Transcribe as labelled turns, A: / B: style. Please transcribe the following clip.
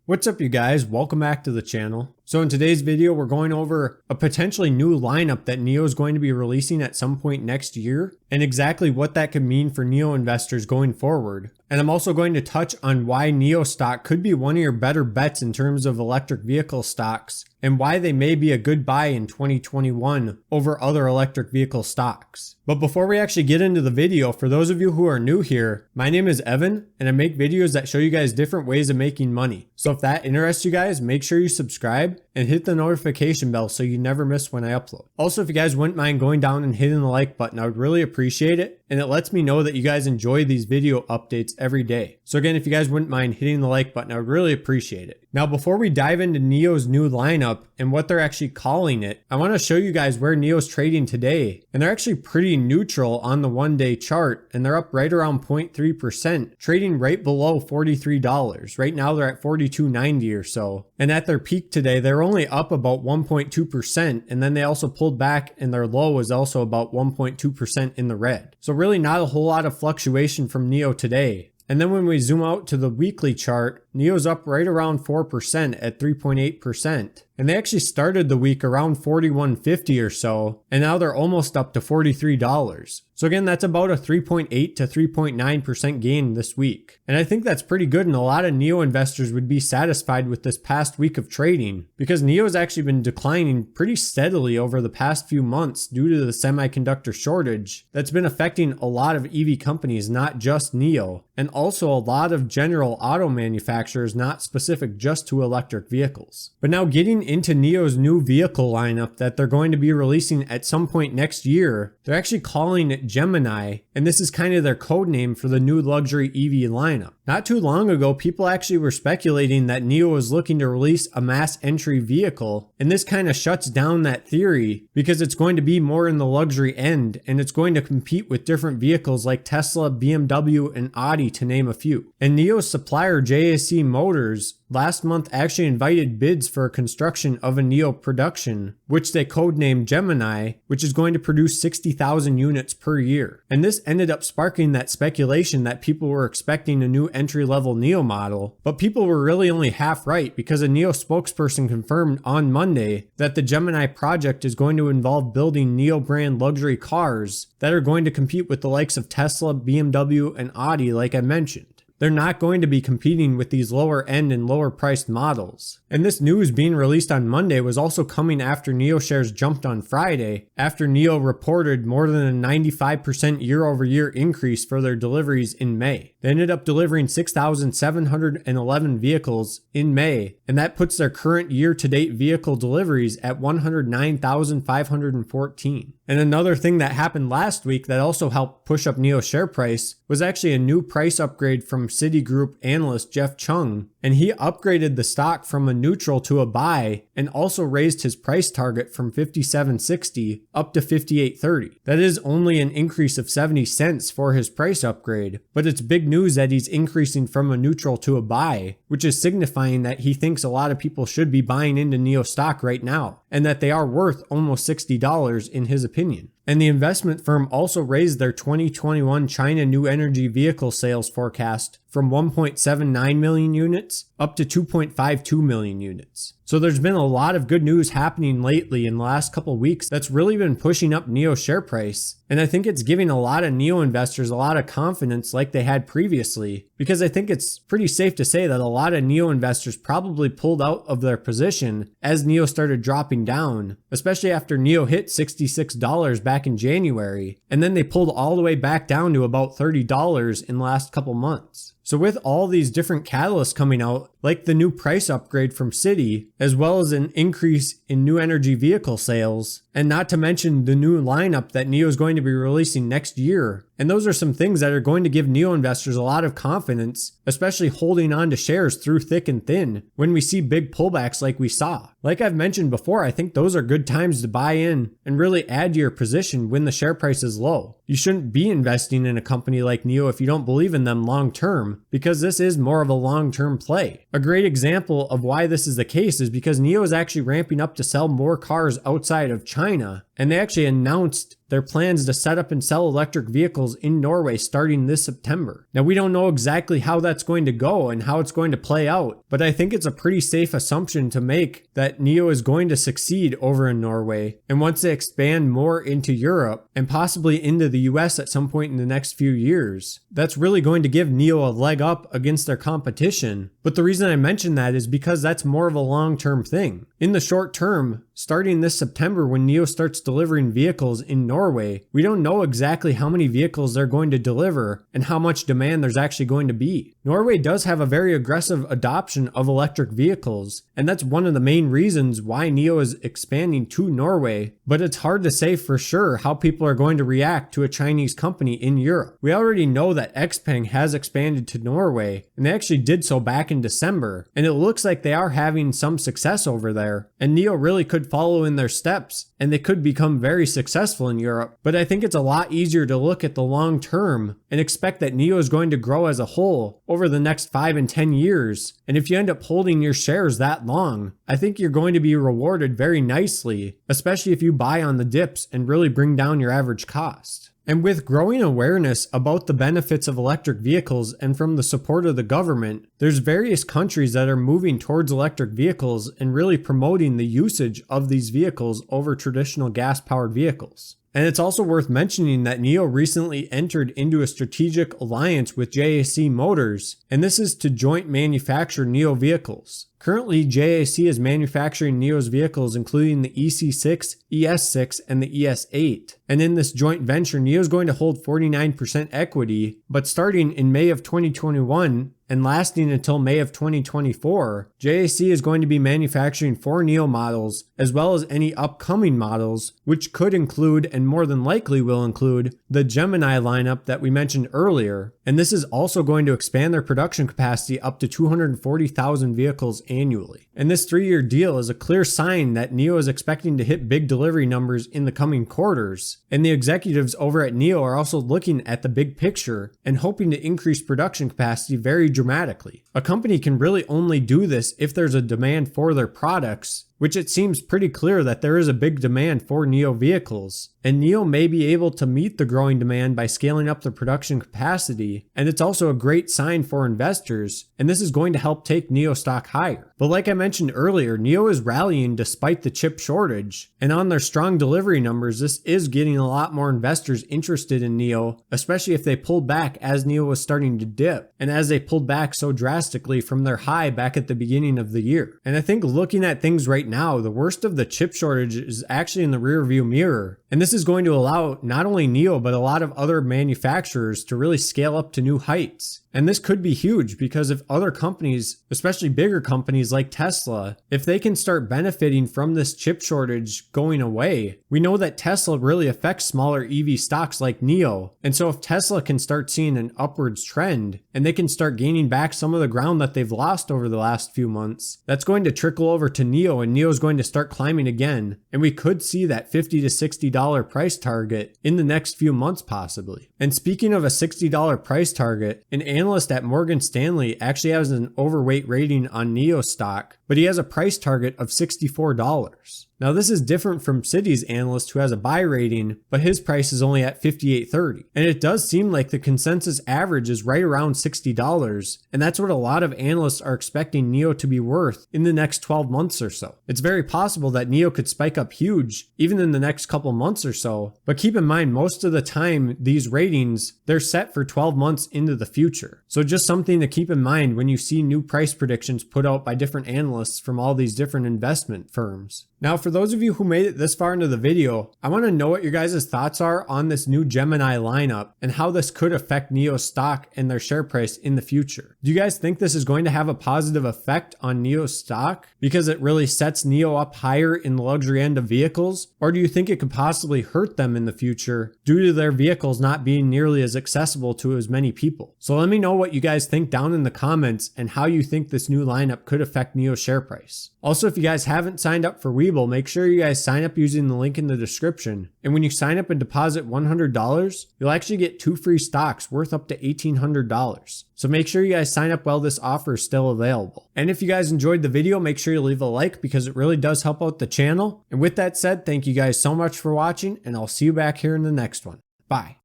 A: What's up, you guys? Welcome back to the channel. So in today's video, we're going over a potentially new lineup that NIO is going to be releasing at some point next year and exactly what that could mean for NIO investors going forward. And I'm also going to touch on why NIO stock could be one of your better bets in terms of electric vehicle stocks and why they may be a good buy in 2021 over other electric vehicle stocks. But before we actually get into the video, for those of you who are new here, my name is Evan and I make videos that show you guys different ways of making money. So if that interests you guys, make sure you subscribe and hit the notification bell so you never miss when I upload. Also, if you guys wouldn't mind going down and hitting the like button, I would really appreciate it. And it lets me know that you guys enjoy these video updates every day. So again, if you guys wouldn't mind hitting the like button, I would really appreciate it. Now, before we dive into NIO's new lineup and what they're actually calling it, I want to show you guys where NIO's trading today. And they're actually pretty neutral on the one-day chart, and they're up right around 0.3%, trading right below $43. Right now, they're at $42.90 or so. And at their peak today, they're only up about 1.2%, and then they also pulled back, and their low was also about 1.2% in the red. So really not a whole lot of fluctuation from NIO today. And then when we zoom out to the weekly chart, NIO's up right around 4% at 3.8%. And they actually started the week around $41.50 or so, and now they're almost up to $43. So again, that's about a 3.8 to 3.9% gain this week. And I think that's pretty good, and a lot of NIO investors would be satisfied with this past week of trading because NIO's actually been declining pretty steadily over the past few months due to the semiconductor shortage that's been affecting a lot of EV companies, not just NIO, and also a lot of general auto manufacturers not specific just to electric vehicles. But now getting into NIO's new vehicle lineup that they're going to be releasing at some point next year, they're actually calling it Gemini, and this is kind of their code name for the new luxury EV lineup. Not too long ago, people actually were speculating that NIO was looking to release a mass entry vehicle, and this kind of shuts down that theory because it's going to be more in the luxury end, and it's going to compete with different vehicles like Tesla, BMW, and Audi, to name a few. And NIO's supplier JAC Motors last month actually invited bids for a construction of a NIO production, which they codenamed Gemini, which is going to produce 60,000 units per year. And this ended up sparking that speculation that people were expecting a new entry-level NIO model, but people were really only half right because a NIO spokesperson confirmed on Monday that the Gemini project is going to involve building NIO brand luxury cars that are going to compete with the likes of Tesla, BMW, and Audi, like I mentioned. They're not going to be competing with these lower end and lower priced models. And this news being released on Monday was also coming after NIO shares jumped on Friday, after NIO reported more than a 95% year-over-year increase for their deliveries in May. They ended up delivering 6,711 vehicles in May, and that puts their current year-to-date vehicle deliveries at 109,514. And another thing that happened last week that also helped push up NIO's share price was actually a new price upgrade from Citigroup analyst Jeff Chung, and he upgraded the stock from a neutral to a buy and also raised his price target from $57.60 up to $58.30. That is only an increase of 70 cents for his price upgrade, but it's big news that he's increasing from a neutral to a buy, which is signifying that he thinks a lot of people should be buying into NIO stock right now, and that they are worth almost $60 in his opinion. And the investment firm also raised their 2021 China new energy vehicle sales forecast from 1.79 million units up to 2.52 million units. So there's been a lot of good news happening lately in the last couple of weeks that's really been pushing up NIO's share price. And I think it's giving a lot of NIO investors a lot of confidence like they had previously, because I think it's pretty safe to say that a lot of NIO investors probably pulled out of their position as NIO started dropping down, especially after NIO hit $66 back in January, and then they pulled all the way back down to about $30 in the last couple months. So with all these different catalysts coming out, like the new price upgrade from Citi, as well as an increase in new energy vehicle sales, and not to mention the new lineup that NIO is going to be releasing next year. And those are some things that are going to give NIO investors a lot of confidence, especially holding on to shares through thick and thin when we see big pullbacks like we saw. Like I've mentioned before, I think those are good times to buy in and really add to your position when the share price is low. You shouldn't be investing in a company like NIO if you don't believe in them long term, because this is more of a long-term play. A great example of why this is the case is because NIO is actually ramping up to sell more cars outside of China, and they actually announced their plans to set up and sell electric vehicles in Norway starting this September. Now, we don't know exactly how that's going to go and how it's going to play out, but I think it's a pretty safe assumption to make that NIO is going to succeed over in Norway. And once they expand more into Europe and possibly into the US at some point in the next few years, that's really going to give NIO a leg up against their competition. But the reason I mention that is because that's more of a long-term thing. In the short term, starting this September when NIO starts delivering vehicles in Norway, we don't know exactly how many vehicles they're going to deliver and how much demand there's actually going to be. Norway does have a very aggressive adoption of electric vehicles, and that's one of the main reasons why NIO is expanding to Norway, but it's hard to say for sure how people are going to react to a Chinese company in Europe. We already know that XPeng has expanded to Norway, and they actually did so back in December, and it looks like they are having some success over there, and NIO really could follow in their steps, and they could become very successful in Europe. But I think it's a lot easier to look at the long term and expect that NIO is going to grow as a whole over the next 5 and 10 years. And if you end up holding your shares that long, I think you're going to be rewarded very nicely, especially if you buy on the dips and really bring down your average cost. And with growing awareness about the benefits of electric vehicles and from the support of the government, there's various countries that are moving towards electric vehicles and really promoting the usage of these vehicles over traditional gas-powered vehicles. And it's also worth mentioning that NIO recently entered into a strategic alliance with JAC Motors, and this is to joint manufacture NIO vehicles. Currently, JAC is manufacturing NIO's vehicles including the EC6, ES6, and the ES8. And in this joint venture, NIO is going to hold 49% equity, but starting in May of 2021, and lasting until May of 2024, JAC is going to be manufacturing 4 NIO models, as well as any upcoming models, which could include, and more than likely will include, the Gemini lineup that we mentioned earlier. And this is also going to expand their production capacity up to 240,000 vehicles annually. And this 3-year deal is a clear sign that NIO is expecting to hit big delivery numbers in the coming quarters. And the executives over at NIO are also looking at the big picture and hoping to increase production capacity very dramatically. A company can really only do this if there's a demand for their products, which it seems pretty clear that there is a big demand for NIO vehicles, and NIO may be able to meet the growing demand by scaling up the production capacity, and it's also a great sign for investors, and this is going to help take NIO stock higher. But like I mentioned earlier, NIO is rallying despite the chip shortage, and on their strong delivery numbers, this is getting a lot more investors interested in NIO, especially if they pulled back as NIO was starting to dip, and as they pulled back so drastically from their high back at the beginning of the year. And I think looking at things right now, the worst of the chip shortage is actually in the rearview mirror. And this is going to allow not only NIO, but a lot of other manufacturers to really scale up to new heights. And this could be huge because if other companies, especially bigger companies like Tesla, if they can start benefiting from this chip shortage going away, we know that Tesla really affects smaller EV stocks like NIO. And so if Tesla can start seeing an upwards trend and they can start gaining back some of the ground that they've lost over the last few months, that's going to trickle over to NIO, and NIO is going to start climbing again. And we could see that $50 to $60 price target in the next few months possibly. And speaking of a $60 price target, an analyst at Morgan Stanley actually has an overweight rating on NIO stock, but he has a price target of $64. Now this is different from Citi's analyst who has a buy rating, but his price is only at $58.30. And it does seem like the consensus average is right around $60, and that's what a lot of analysts are expecting NIO to be worth in the next 12 months or so. It's very possible that NIO could spike up huge even in the next couple months or so, but keep in mind most of the time these ratings, they're set for 12 months into the future. So just something to keep in mind when you see new price predictions put out by different analysts from all these different investment firms. Now, for those of you who made it this far into the video, I want to know what your guys' thoughts are on this new Gemini lineup and how this could affect NIO stock and their share price in the future. Do you guys think this is going to have a positive effect on NIO stock because it really sets NIO up higher in the luxury end of vehicles? Or do you think it could possibly hurt them in the future due to their vehicles not being nearly as accessible to as many people? So let me know what you guys think down in the comments and how you think this new lineup could affect NIO's share price. Also, if you guys haven't signed up for Webull, make make sure you guys sign up using the link in the description. And when you sign up and deposit $100, you'll actually get 2 free stocks worth up to $1,800. So make sure you guys sign up while this offer is still available. And if you guys enjoyed the video, make sure you leave a like because it really does help out the channel. And with that said, thank you guys so much for watching, and I'll see you back here in the next one. Bye.